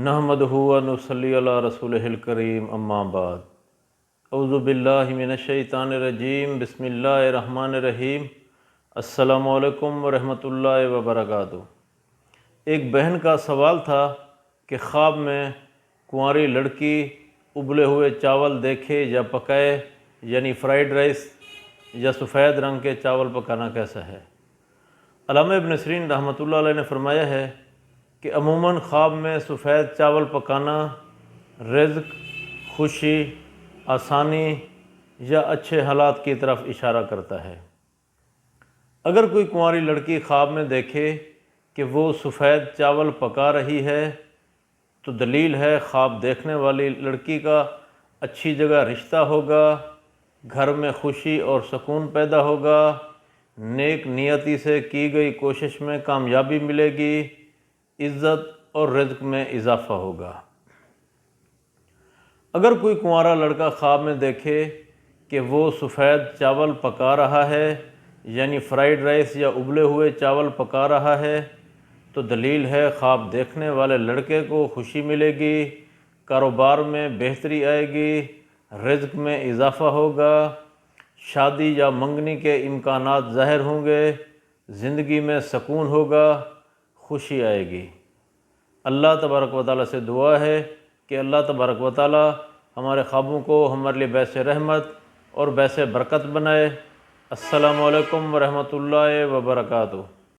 نحمدہ و نصلی علی رسولہ الکریم اما بعد اعوذ باللہ من الشیطان الرجیم بسم اللہ الرحمن الرحیم السلام علیکم ورحمۃ اللہ وبرکاتہ۔ ایک بہن کا سوال تھا کہ خواب میں کنواری لڑکی ابلے ہوئے چاول دیکھے یا پکائے، یعنی فرائیڈ رائس یا سفید رنگ کے چاول پکانا کیسا ہے؟ علامہ ابن سیرین رحمۃ اللہ علیہ نے فرمایا ہے کہ عموماً خواب میں سفید چاول پکانا رزق، خوشی، آسانی یا اچھے حالات کی طرف اشارہ کرتا ہے۔ اگر کوئی کنواری لڑکی خواب میں دیکھے کہ وہ سفید چاول پکا رہی ہے تو دلیل ہے خواب دیکھنے والی لڑکی کا اچھی جگہ رشتہ ہوگا، گھر میں خوشی اور سکون پیدا ہوگا، نیک نیتی سے کی گئی کوشش میں کامیابی ملے گی، عزت اور رزق میں اضافہ ہوگا۔ اگر کوئی کنوارا لڑکا خواب میں دیکھے کہ وہ سفید چاول پکا رہا ہے، یعنی فرائیڈ رائس یا ابلے ہوئے چاول پکا رہا ہے، تو دلیل ہے خواب دیکھنے والے لڑکے کو خوشی ملے گی، کاروبار میں بہتری آئے گی، رزق میں اضافہ ہوگا، شادی یا منگنی کے امکانات ظاہر ہوں گے، زندگی میں سکون ہوگا، خوشی آئے گی۔ اللہ تبارک و تعالیٰ سے دعا ہے کہ اللہ تبارک و تعالیٰ ہمارے خوابوں کو ہمارے لیے باعث رحمت اور باعث برکت بنائے۔ السلام علیکم ورحمۃ اللہ وبرکاتہ۔